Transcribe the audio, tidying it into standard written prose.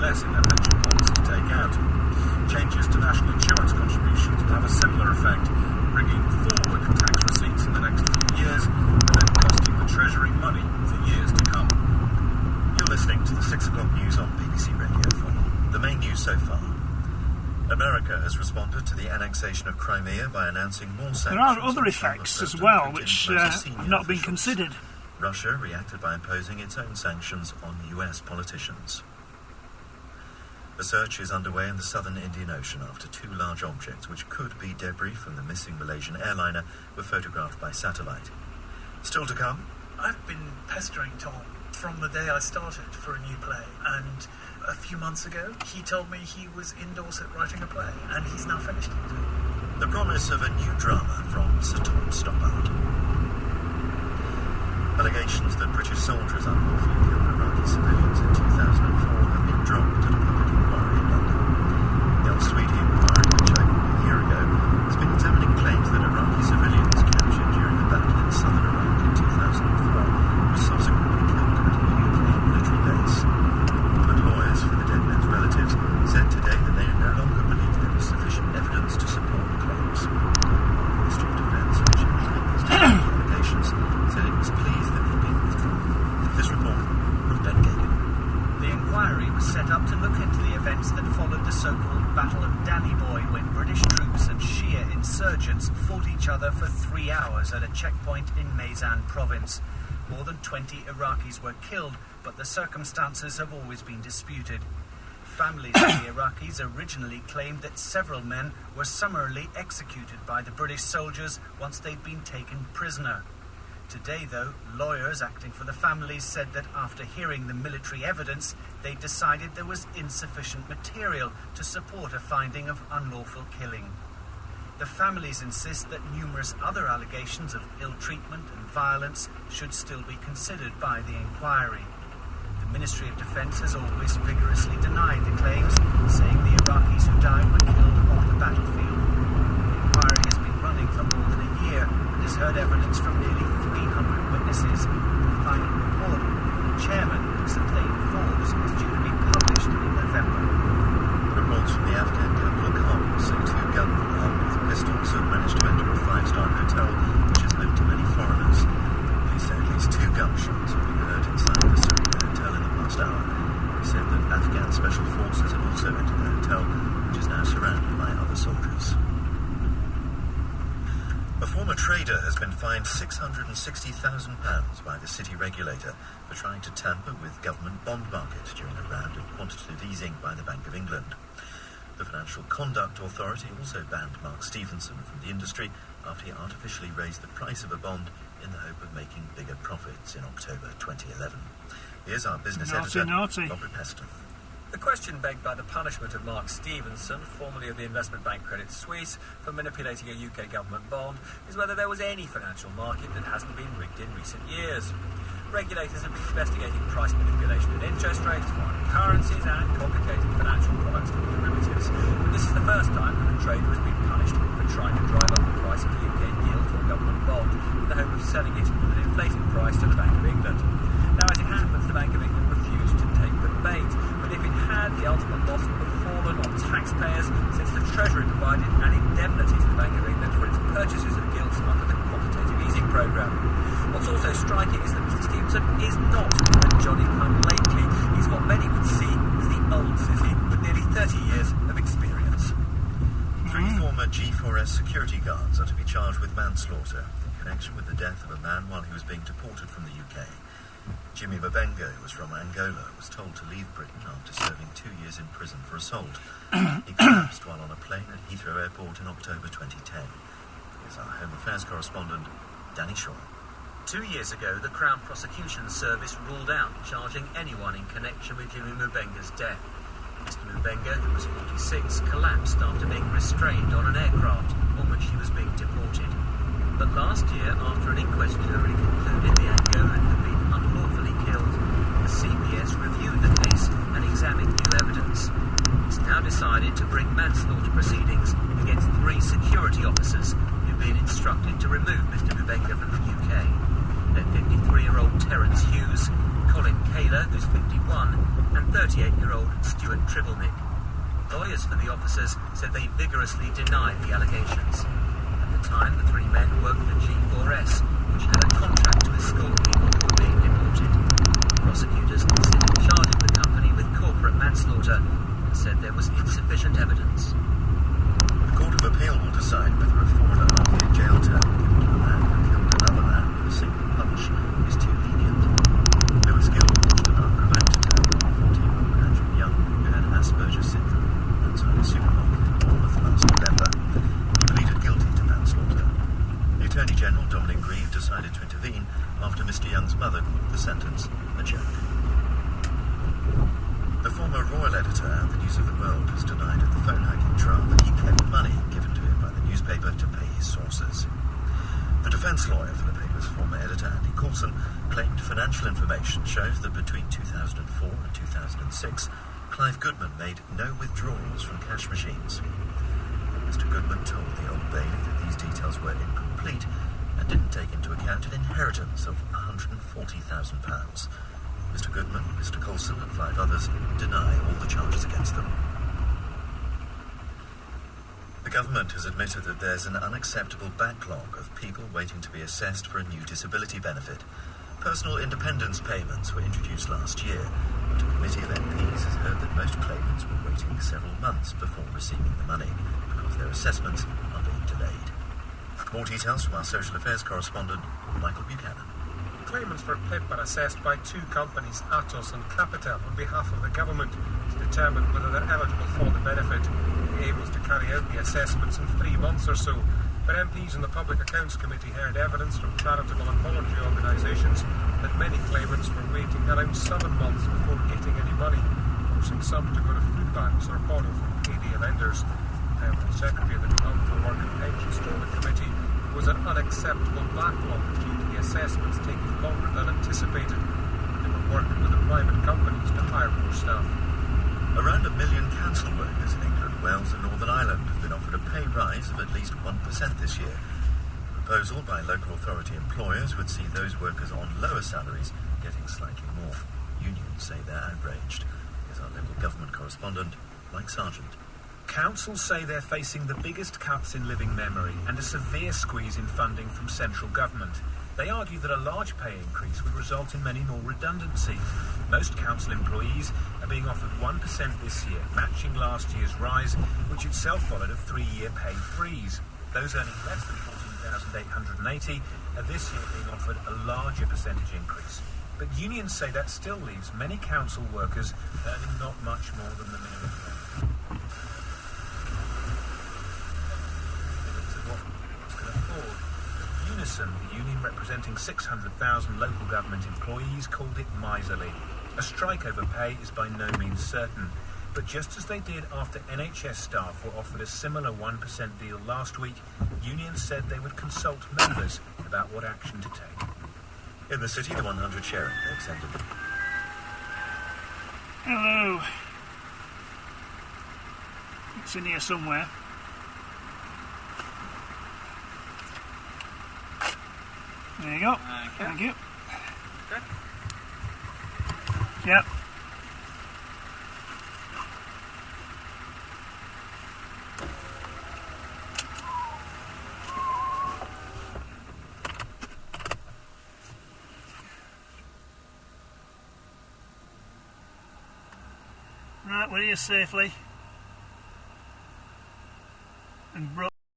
less in their pension bonds to take out. Changes to national insurance contributions will have a similar effect, bringing forward tax receipts in the next few years and then costing the Treasury money for years to come. You're listening to the 6 o'clock news on BBC Radio 4. The main news so far. America has responded to the annexation of Crimea by announcing more sanctions. There are other effects as well which have not been considered. Russia reacted by imposing its own sanctions on US politicians. A search is underway in the southern Indian Ocean after 2 large objects, which could be debris from the missing Malaysian airliner, were photographed by satellite. Still to come. I've been pestering Tom from the day I started for a new play, and a few months ago he told me he was in Dorset writing a play, and he's now finished it. The promise of a new drama from Sir Tom Stoppard. Allegations that British soldiers unlawfully killed Iraqi civilians in 2004 have been dropped at a public inquiry in London. The Al-Swedi inquiry, which opened a year ago, has been examining claims that Iraqi civilians captured during the battle in southern Iraq in 2004 were subsequently killed at a UK military base. But lawyers for the dead men's relatives said today that they no longer believe there is sufficient evidence to support the claims. The Ministry of Defence, which immediately allegations, said it was pleased that they'd been withdrawn. This report from Ben Gagan. The inquiry was set up to look into the events that followed the so-called Battle of Danny Boy, when British troops and Shia insurgents fought each other for 3 hours at a checkpoint in Maysan province. More than 20 Iraqis were killed, but the circumstances have always been disputed. Families of the Iraqis originally claimed that several men were summarily executed by the British soldiers once they'd been taken prisoner. Today, though, lawyers acting for the families said that after hearing the military evidence, they decided there was insufficient material to support a finding of unlawful killing. The families insist that numerous other allegations of ill treatment and violence should still be considered by the inquiry. The Ministry of Defence has always vigorously denied the claims, saying the Iraqis who died were killed on the battlefield. The inquiry has been running for more than a year and has heard evidence from nearly 300 witnesses. The final report from the chairman, Sir Thane Forbes, is due to be published in November. Reports from the Afghan capital Kabul say 2 gunmen armed with pistols have managed to enter a 5-star hotel, which is home to many foreigners. Police say at least 2 gunshots have been heard inside the Serena Hotel in the past hour. They said that Afghan special forces have also entered the hotel, which is now surrounded by other soldiers. A former trader has been fined £660,000 by the city regulator for trying to tamper with government bond markets during a round of quantitative easing by the Bank of England. The Financial Conduct Authority also banned Mark Stevenson from the industry after he artificially raised the price of a bond in the hope of making bigger profits in October 2011. Here's our business editor, Robert Peston. The question begged by the punishment of Mark Stevenson, formerly of the investment bank Credit Suisse, for manipulating a UK government bond is whether there was any financial market that hasn't been rigged in recent years. Regulators have been investigating price manipulation in interest rates, foreign currencies and complicated financial products called derivatives. But this is the first time that a trader has been punished for trying to drive up the price of a UK yield to a government bond in the hope of selling it at an inflated price to the Bank of England. Now, as it happens, the Bank of England refused to take the bait, but if it had, the ultimate loss would have fallen on taxpayers, since the Treasury provided an indemnity to the Bank of England for its purchases of gilts under the quantitative easing programme. What's also striking is that Mr Stevenson is not a Johnny-come-lately. He's what many would see as the old city, with nearly 30 years of experience. 3 former G4S security guards are to be charged with manslaughter in connection with the death of a man while he was being deported from the UK. Jimmy Mabenga, who was from Angola, was told to leave Britain after serving 2 years in prison for assault. He collapsed while on a plane at Heathrow Airport in October 2010. Here's our Home Affairs correspondent, Danny Shaw. 2 years ago, the Crown Prosecution Service ruled out charging anyone in connection with Jimmy Mabenga's death. Mr Mabenga, who was 46, collapsed after being restrained on an aircraft on which he was being deported. But last year, after an inquest jury concluded the Angolan had been unlawfully killed, the CPS reviewed the case and examined new evidence. It's now decided to bring manslaughter proceedings against 3 security officers who've been instructed to remove Mr Mabenga from the UK. They're 53-year-old Terence Hughes, Colin Kaler, who's 51, and 38-year-old Stuart Tribblenick. Lawyers for the officers said they vigorously denied the allegations. At the time, the three men worked for G4S, which had a contract to escort people who were being deported. Prosecutors considered charging the company with corporate manslaughter and said there was insufficient evidence. The Court of Appeal will decide whether a 4.5-year jail term given to a man who killed another man with a single punch is too lenient. Lewis Gill pitched an unprovoked term for 14-year-old Andrew Young, who had Asperger's syndrome outside a supermarket in Bournemouth last November. He pleaded guilty to manslaughter. The Attorney General, Dominic Grieve, decided to intervene after Mr. Young's mother called the sentence a joke. The former royal editor at the News of the World has denied at the phone hacking trial that he kept money given to him by the newspaper to pay his sources. The defence lawyer for the paper's former editor, Andy Coulson, claimed financial information shows that between 2004 and 2006, Clive Goodman made no withdrawals from cash machines. Mr. Goodman told the Old Bailey that these details were incomplete and didn't take into account an inheritance of £140,000. Mr. Goodman, Mr. Coulson and 5 others deny all the charges against them. The government has admitted that there's an unacceptable backlog of people waiting to be assessed for a new disability benefit. Personal independence payments were introduced last year, but a committee of MPs has heard that most claimants were waiting several months before receiving the money because their assessments are being delayed. More details from our social affairs correspondent, Michael Buchanan. Claimants for PIP are assessed by 2 companies, Atos and Capital, on behalf of the government to determine whether they're eligible for the benefit. The aim was to carry out the assessments in 3 months or so, but MPs in the Public Accounts Committee heard evidence from charitable and voluntary organisations that many claimants were waiting around 7 months before getting any money, forcing some to go to food banks or borrow from payday lenders. The Secretary of the Department for Work and Pensions told the committee it was an unacceptable backlog due to the assessments taking longer than anticipated. They were working with the private companies to hire more staff. Around 1 million council workers in England, Wales and Northern Ireland have been offered a pay rise of at least 1% this year. The proposal by local authority employers would see those workers on lower salaries getting slightly more. Unions say they're outraged. Here's our local government correspondent, Mike Sargent. Councils say they're facing the biggest cuts in living memory and a severe squeeze in funding from central government. They argue that a large pay increase would result in many more redundancies. Most council employees are being offered 1% this year, matching last year's rise, which itself followed a 3-year pay freeze. Those earning less than $14,880 are this year being offered a larger percentage increase. But unions say that still leaves many council workers earning not much more than the minimum wage. Unison, the union representing 600,000 local government employees, called it miserly. A strike over pay is by no means certain, but just as they did after NHS staff were offered a similar 1% deal last week, unions said they would consult members about what action to take. In the city, the 100 sheriff extended. Hello. It's in here somewhere. There you go. Thank you. Okay. Yep. Right, we're here safely. And